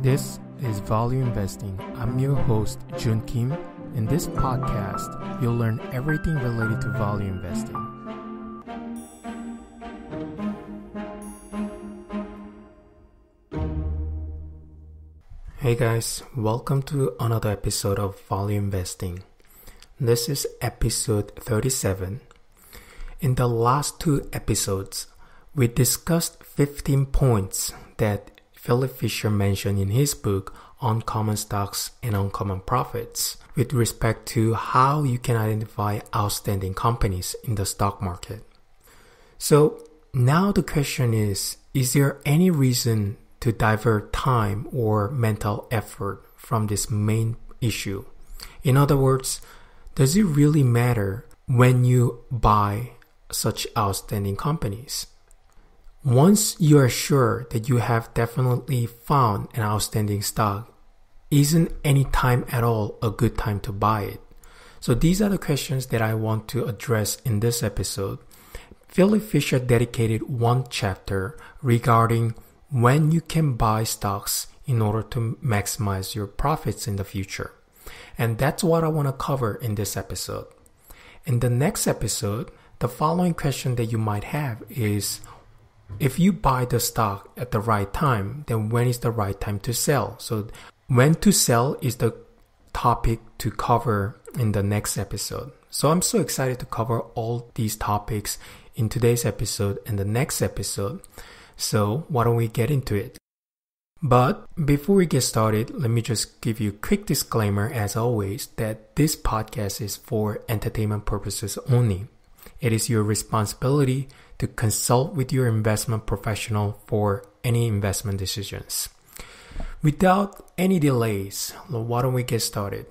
This is Value Investing. I'm your host, Jun Kim. In this podcast, you'll learn everything related to value investing. Hey guys, welcome to another episode of Value Investing. This is episode 37. In the last two episodes, we discussed 15 points that Philip Fisher mentioned in his book Uncommon Stocks and Uncommon Profits with respect to how you can identify outstanding companies in the stock market. So now the question is there any reason to divert time or mental effort from this main issue? In other words, does it really matter when you buy such outstanding companies? Once you are sure that you have definitely found an outstanding stock, isn't any time at all a good time to buy it? So these are the questions that I want to address in this episode. Philip Fisher dedicated one chapter regarding when you can buy stocks in order to maximize your profits in the future. And that's what I want to cover in this episode. In the next episode, the following question that you might have is, if you buy the stock at the right time, then when is the right time to sell? So when to sell is the topic to cover in the next episode. So I'm so excited to cover all these topics in today's episode and the next episode. So why don't we get into it? But before we get started, let me just give you a quick disclaimer as always that this podcast is for entertainment purposes only. It is your responsibility to consult with your investment professional for any investment decisions. Without any delays, why don't we get started?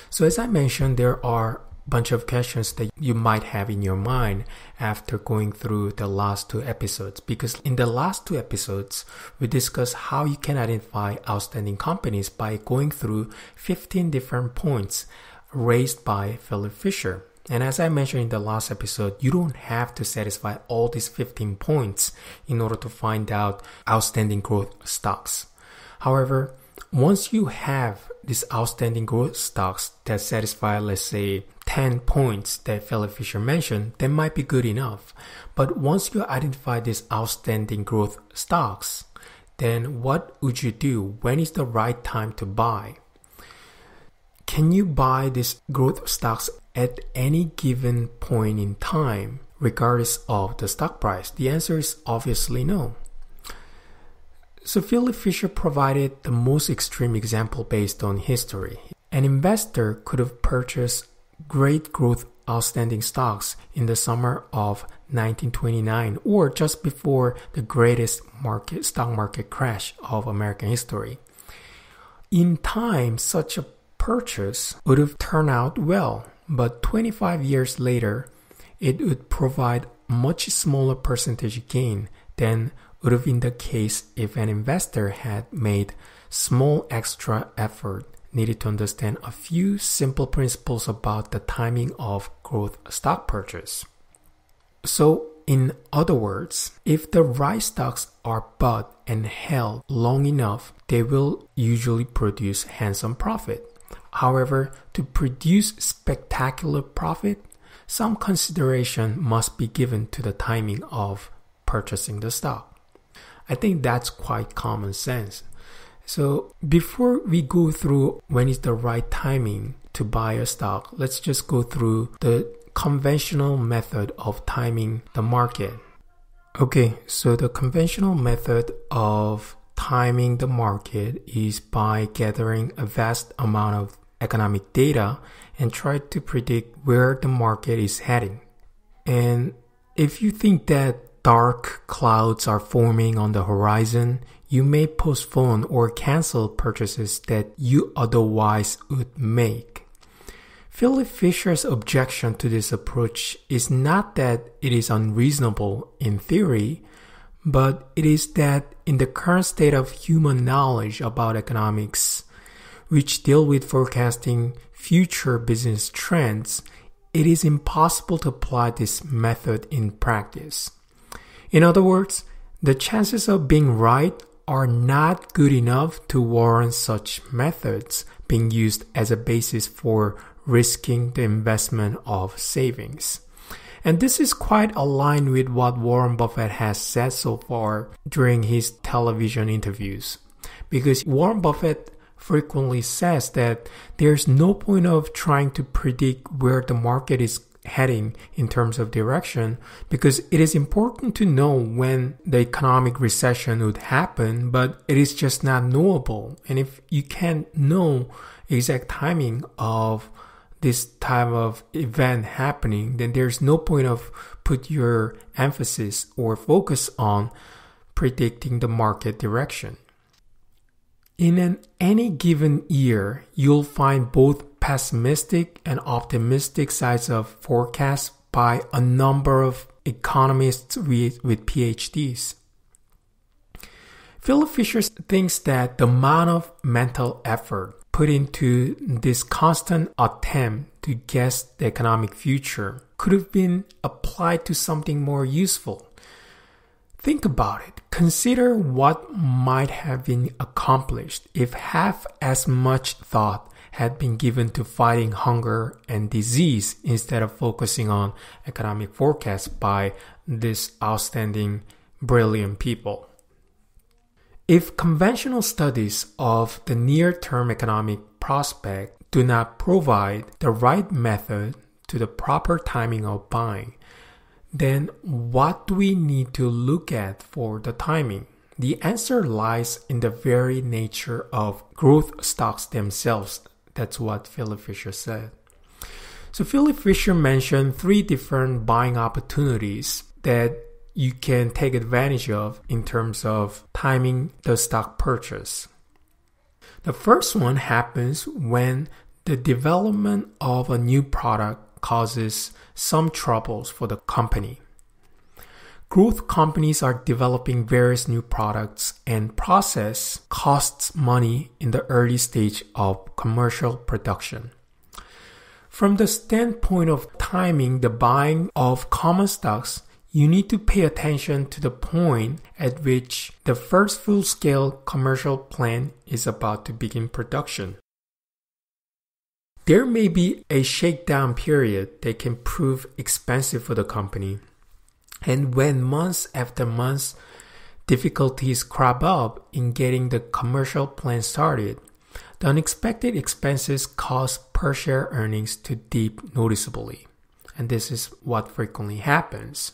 So as I mentioned, there are a bunch of questions that you might have in your mind after going through the last two episodes. Because in the last two episodes, we discussed how you can identify outstanding companies by going through 15 different points raised by Philip Fisher. And as I mentioned in the last episode, you don't have to satisfy all these 15 points in order to find out outstanding growth stocks. However, once you have these outstanding growth stocks that satisfy, let's say, 10 points that Philip Fisher mentioned, that might be good enough. But once you identify these outstanding growth stocks, then what would you do? When is the right time to buy? Can you buy these growth stocks at any given point in time, regardless of the stock price? The answer is obviously no. So Philip Fisher provided the most extreme example based on history. An investor could have purchased great growth outstanding stocks in the summer of 1929 or just before the greatest stock market crash of American history. In time, such a purchase would have turned out well, but 25 years later, it would provide much smaller percentage gain than would have been the case if an investor had made small extra effort needed to understand a few simple principles about the timing of growth stock purchase. So, in other words, if the right stocks are bought and held long enough, they will usually produce handsome profit. However, to produce spectacular profit, some consideration must be given to the timing of purchasing the stock. I think that's quite common sense. So before we go through when is the right timing to buy a stock, let's just go through the conventional method of timing the market. Okay, so the conventional method of timing the market is by gathering a vast amount of economic data and try to predict where the market is heading. And if you think that dark clouds are forming on the horizon, you may postpone or cancel purchases that you otherwise would make. Philip Fisher's objection to this approach is not that it is unreasonable in theory, but it is that in the current state of human knowledge about economics, which deal with forecasting future business trends, it is impossible to apply this method in practice. In other words, the chances of being right are not good enough to warrant such methods being used as a basis for risking the investment of savings. And this is quite aligned with what Warren Buffett has said so far during his television interviews. Because Warren Buffett frequently says that there's no point of trying to predict where the market is heading in terms of direction, because it is important to know when the economic recession would happen, but it is just not knowable. And if you can't know exact timing of this type of event happening, then there's no point of put your emphasis or focus on predicting the market direction. In any given year, you'll find both pessimistic and optimistic sides of forecasts by a number of economists with PhDs. Philip Fisher thinks that the amount of mental effort put into this constant attempt to guess the economic future could have been applied to something more useful. Think about it. Consider what might have been accomplished if half as much thought had been given to fighting hunger and disease instead of focusing on economic forecasts by these outstanding, brilliant people. If conventional studies of the near-term economic prospect do not provide the right method to the proper timing of buying, then what do we need to look at for the timing? The answer lies in the very nature of growth stocks themselves. That's what Philip Fisher said. So Philip Fisher mentioned 3 different buying opportunities that you can take advantage of in terms of timing the stock purchase. The first one happens when the development of a new product causes some troubles for the company. Growth companies are developing various new products, and process costs money in the early stage of commercial production. From the standpoint of timing the buying of common stocks, you need to pay attention to the point at which the first full-scale commercial plant is about to begin production. There may be a shakedown period that can prove expensive for the company. And when months after months difficulties crop up in getting the commercial plant started, the unexpected expenses cause per share earnings to dip noticeably. And this is what frequently happens.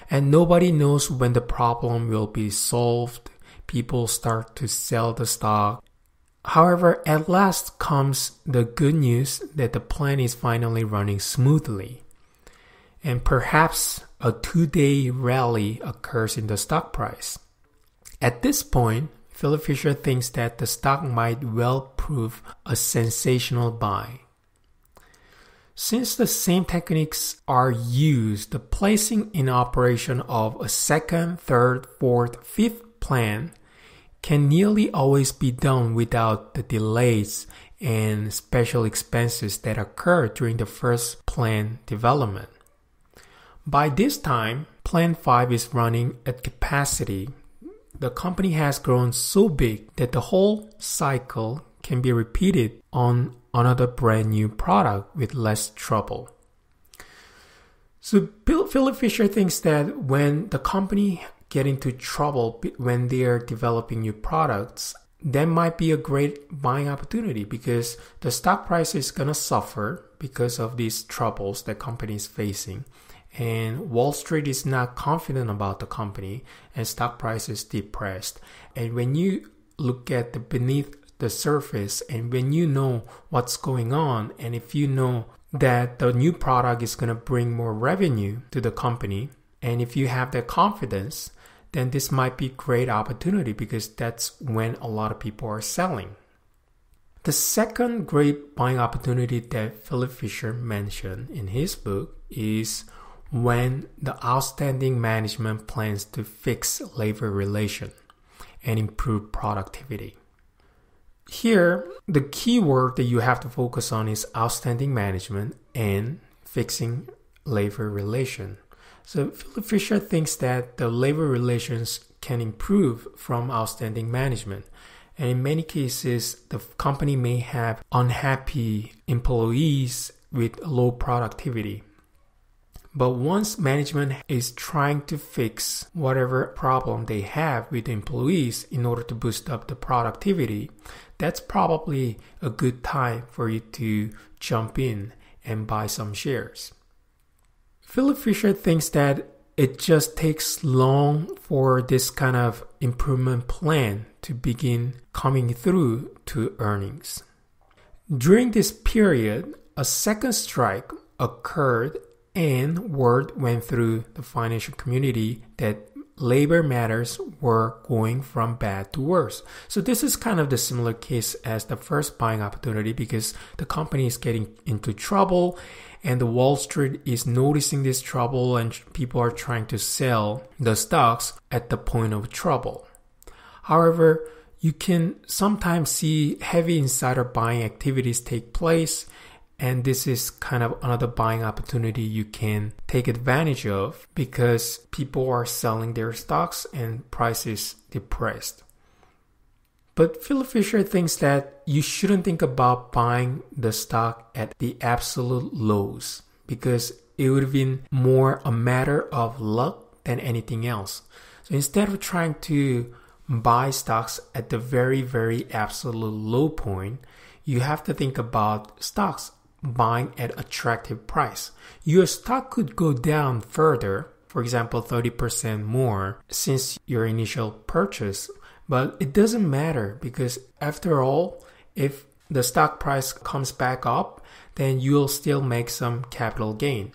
And nobody knows when the problem will be solved. People start to sell the stock. However, at last comes the good news that the plant is finally running smoothly. And perhaps a 2-day rally occurs in the stock price. At this point, Philip Fisher thinks that the stock might well prove a sensational buy. Since the same techniques are used, the placing in operation of a second, third, fourth, fifth plant can nearly always be done without the delays and special expenses that occur during the first plant development. By this time, Plant 5 is running at capacity. The company has grown so big that the whole cycle can be repeated on another brand new product with less trouble. So Philip Fisher thinks that when the company get into trouble when they are developing new products, that might be a great buying opportunity because the stock price is going to suffer because of these troubles that company is facing. And Wall Street is not confident about the company and stock price is depressed. And when you look at the beneath the surface and when you know what's going on, and if you know that the new product is going to bring more revenue to the company, and if you have that confidence, then this might be a great opportunity because that's when a lot of people are selling. The second great buying opportunity that Philip Fisher mentioned in his book is when the outstanding management plans to fix labor relation and improve productivity. Here, the key word that you have to focus on is outstanding management and fixing labor relation. So Philip Fisher thinks that the labor relations can improve from outstanding management. And in many cases, the company may have unhappy employees with low productivity. But once management is trying to fix whatever problem they have with the employees in order to boost up the productivity, that's probably a good time for you to jump in and buy some shares. Philip Fisher thinks that it just takes long for this kind of improvement plan to begin coming through to earnings. During this period, a second strike occurred and word went through the financial community that labor matters were going from bad to worse. So this is kind of the similar case as the first buying opportunity because the company is getting into trouble and the Wall Street is noticing this trouble and people are trying to sell the stocks at the point of trouble. However, you can sometimes see heavy insider buying activities take place, and this is kind of another buying opportunity you can take advantage of because people are selling their stocks and price is depressed. But Philip Fisher thinks that you shouldn't think about buying the stock at the absolute lows because it would have been more a matter of luck than anything else. So instead of trying to buy stocks at the very, very absolute low point, you have to think about stocks buying at attractive price. Your stock could go down further, for example, 30% more since your initial purchase, but it doesn't matter because after all, if the stock price comes back up, then you'll still make some capital gain.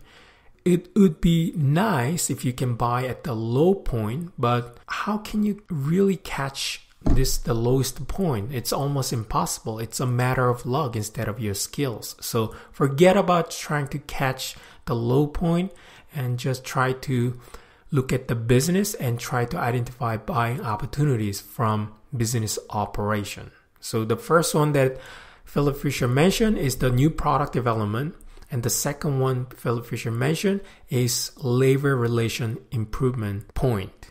It would be nice if you can buy at the low point, but how can you really catch the lowest point? It's almost impossible. It's a matter of luck instead of your skills. So forget about trying to catch the low point and just try to look at the business and try to identify buying opportunities from business operation. So the first one that Philip Fisher mentioned is the new product development. And the second one Philip Fisher mentioned is labor relation improvement point.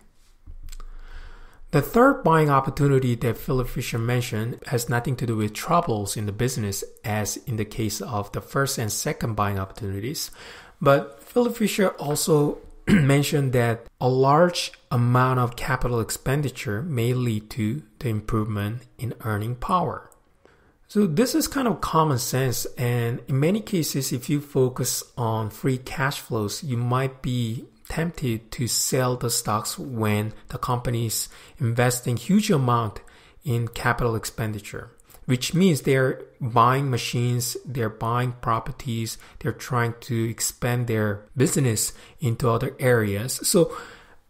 The third buying opportunity that Philip Fisher mentioned has nothing to do with troubles in the business as in the case of the first and second buying opportunities. But Philip Fisher also mentioned that a large amount of capital expenditure may lead to the improvement in earning power. So this is kind of common sense, and in many cases, if you focus on free cash flows, you might be tempted to sell the stocks when the company is investing huge amount in capital expenditure, which means they're buying machines, they're buying properties, they're trying to expand their business into other areas. So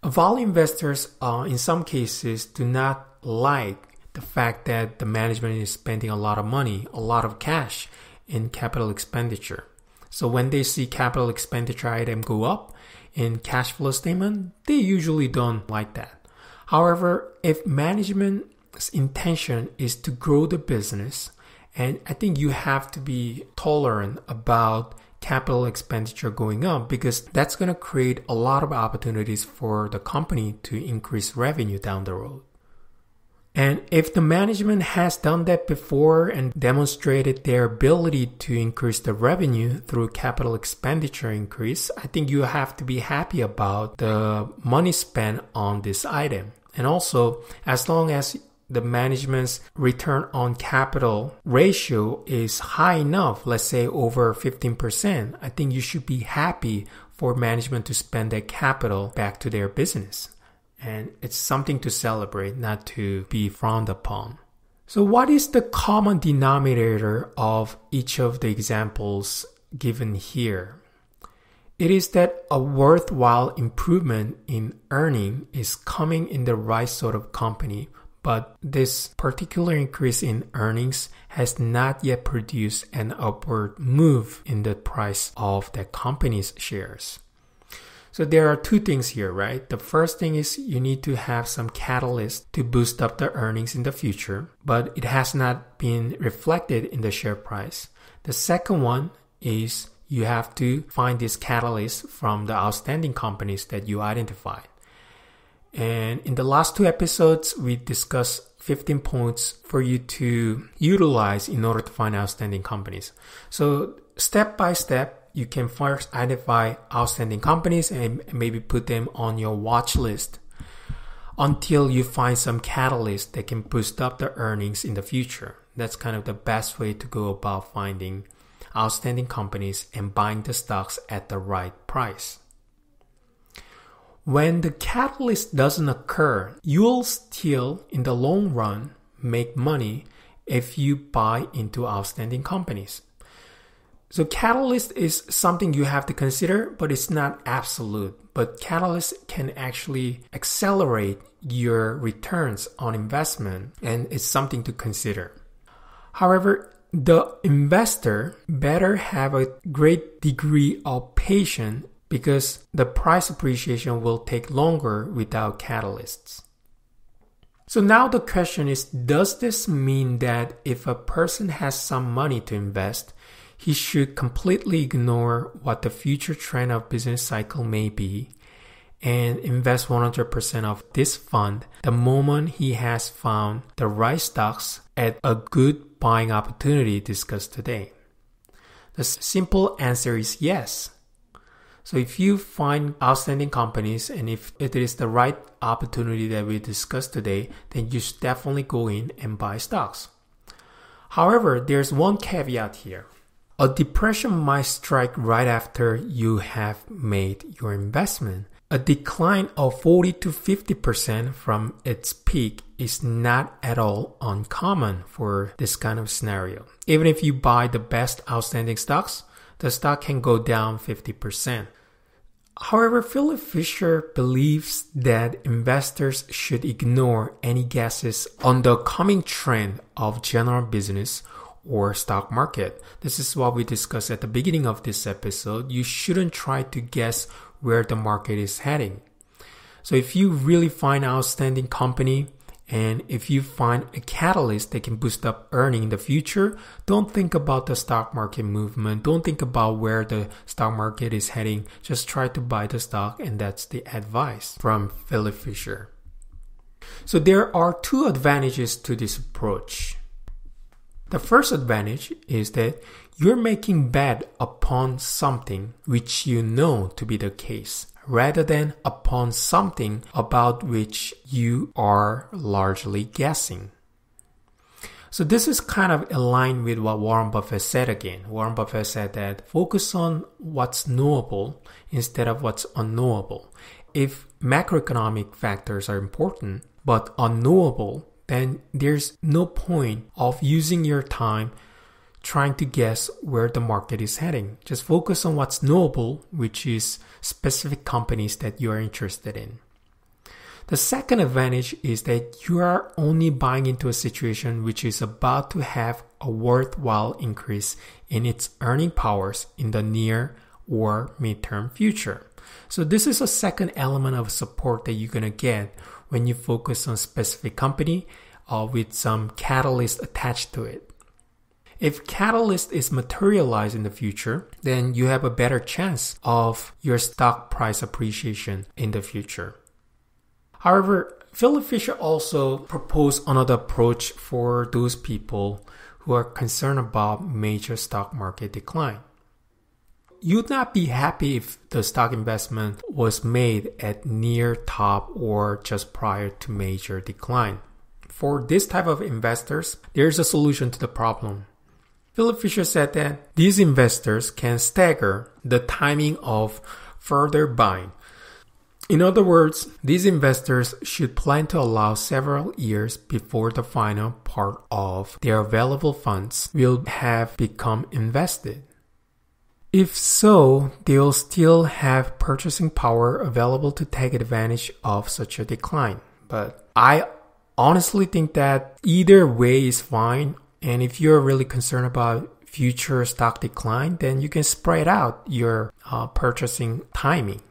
value investors in some cases do not like the fact that the management is spending a lot of money, a lot of cash in capital expenditure. So when they see capital expenditure item go up in cash flow statement, they usually don't like that. However, if management's intention is to grow the business, and I think you have to be tolerant about capital expenditure going up because that's going to create a lot of opportunities for the company to increase revenue down the road. And if the management has done that before and demonstrated their ability to increase the revenue through capital expenditure increase, I think you have to be happy about the money spent on this item. And also, as long as the management's return on capital ratio is high enough, let's say over 15%, I think you should be happy for management to spend that capital back to their business. And it's something to celebrate, not to be frowned upon. So what is the common denominator of each of the examples given here? It is that a worthwhile improvement in earning is coming in the right sort of company, but this particular increase in earnings has not yet produced an upward move in the price of that company's shares. So there are two things here, right? The first thing is you need to have some catalyst to boost up the earnings in the future, but it has not been reflected in the share price. The second one is You have to find this catalyst from the outstanding companies that you identified. And in the last 2 episodes, we discussed 15 points for you to utilize in order to find outstanding companies. So step by step, you can first identify outstanding companies and maybe put them on your watch list until you find some catalyst that can boost up the earnings in the future. That's kind of the best way to go about finding outstanding companies and buying the stocks at the right price. When the catalyst doesn't occur, you'll still, in the long run, make money if you buy into outstanding companies. So catalyst is something you have to consider, but it's not absolute. But catalyst can actually accelerate your returns on investment, and it's something to consider. However, the investor better have a great degree of patience because the price appreciation will take longer without catalysts. So now the question is, does this mean that if a person has some money to invest, he should completely ignore what the future trend of business cycle may be and invest 100% of this fund the moment he has found the right stocks at a good buying opportunity discussed today? The simple answer is yes. So if you find outstanding companies and if it is the right opportunity that we discussed today, then you should definitely go in and buy stocks. However, there's one caveat here. A depression might strike right after you have made your investment. A decline of 40 to 50% from its peak is not at all uncommon for this kind of scenario. Even if you buy the best outstanding stocks, the stock can go down 50%. However, Philip Fisher believes that investors should ignore any guesses on the coming trend of general business or stock market. This is what we discussed at the beginning of this episode. You shouldn't try to guess where the market is heading. So if you really find an outstanding company and if you find a catalyst that can boost up earning in the future, don't think about the stock market movement. Don't think about where the stock market is heading. Just try to buy the stock, and that's the advice from Philip Fisher. So there are 2 advantages to this approach. The first advantage is that you're making bet upon something which you know to be the case, rather than upon something about which you are largely guessing. So this is kind of aligned with what Warren Buffett said again. Warren Buffett said that focus on what's knowable instead of what's unknowable. If macroeconomic factors are important but unknowable, then there's no point of using your time trying to guess where the market is heading. Just focus on what's knowable, which is specific companies that you are interested in. The second advantage is that you are only buying into a situation which is about to have a worthwhile increase in its earning powers in the near or midterm future. So this is a second element of support that you're going to get when you focus on specific company with some catalyst attached to it. If catalyst is materialized in the future, then you have a better chance of your stock price appreciation in the future. However, Philip Fisher also proposed another approach for those people who are concerned about major stock market decline. You'd not be happy if the stock investment was made at near top or just prior to major decline. For this type of investors, there's a solution to the problem. Philip Fisher said that these investors can stagger the timing of further buying. In other words, these investors should plan to allow several years before the final part of their available funds will have become invested. If so, they'll still have purchasing power available to take advantage of such a decline. But I honestly think that either way is fine. And if you're really concerned about future stock decline, then you can spread out your purchasing timing.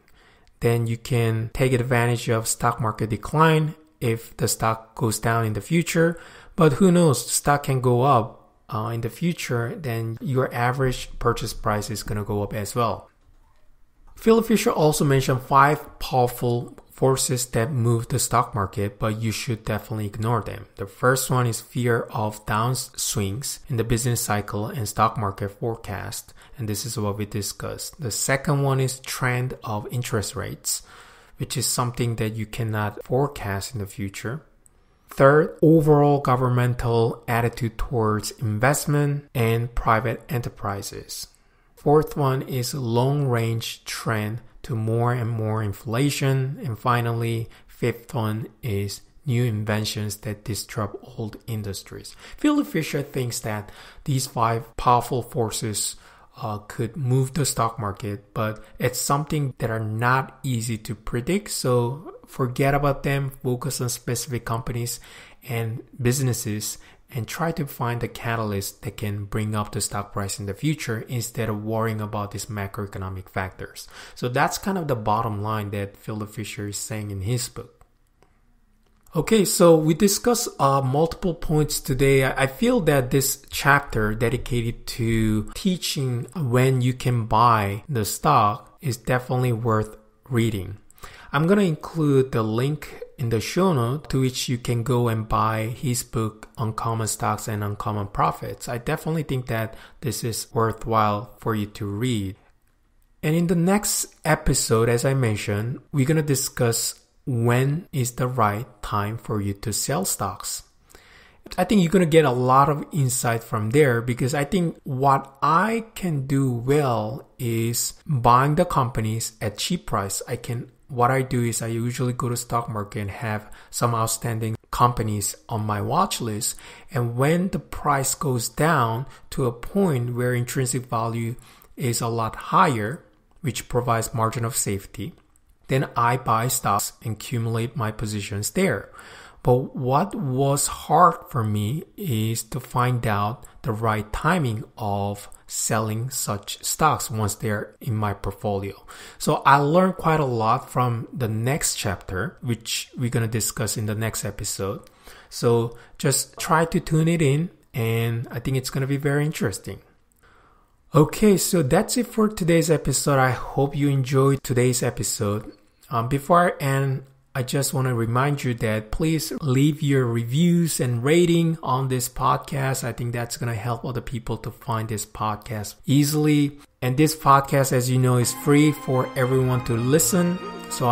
Then you can take advantage of stock market decline if the stock goes down in the future. But who knows, stock can go up in the future, then your average purchase price is going to go up as well. Philip Fisher also mentioned 5 powerful forces that move the stock market, but you should definitely ignore them. The first one is fear of downswings in the business cycle and stock market forecast, and this is what we discussed. The second one is trend of interest rates, which is something that you cannot forecast in the future. Third, overall governmental attitude towards investment and private enterprises. Fourth one is long-range trend to more and more inflation. And finally, fifth one is new inventions that disrupt old industries. Philip Fisher thinks that these 5 powerful forces could move the stock market, but it's something that are not easy to predict. So forget about them, focus on specific companies and businesses, and try to find the catalyst that can bring up the stock price in the future instead of worrying about these macroeconomic factors. So that's kind of the bottom line that Philip Fisher is saying in his book. Okay, so we discussed multiple points today. I feel that this chapter dedicated to teaching when you can buy the stock is definitely worth reading. I'm going to include the link in the show note to which you can go and buy his book, Uncommon Stocks and Uncommon Profits. I definitely think that this is worthwhile for you to read. And in the next episode, as I mentioned, we're going to discuss when is the right time for you to sell stocks. I think you're going to get a lot of insight from there, because I think what I can do well is buying the companies at cheap price. What I do is I usually go to stock market and have some outstanding companies on my watch list. And when the price goes down to a point where intrinsic value is a lot higher, which provides margin of safety, then I buy stocks and accumulate my positions there. But what was hard for me is to find out the right timing of selling such stocks once they're in my portfolio. So I learned quite a lot from the next chapter, which we're going to discuss in the next episode. So just try to tune it in, and I think it's going to be very interesting. Okay, so that's it for today's episode. I hope you enjoyed today's episode. Before I end, I just want to remind you that please leave your reviews and rating on this podcast. I think that's going to help other people to find this podcast easily. And this podcast, as you know, is free for everyone to listen. So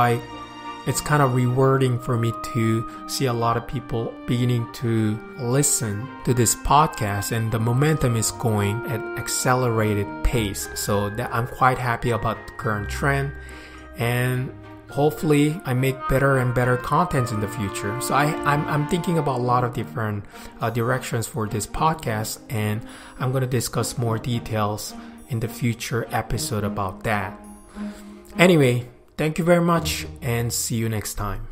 it's kind of rewarding for me to see a lot of people beginning to listen to this podcast, and the momentum is going at accelerated pace. So that I'm quite happy about the current trend, and hopefully I make better and better content in the future. So I'm thinking about a lot of different directions for this podcast, and I'm going to discuss more details in the future episode about that. Anyway, thank you very much, and see you next time.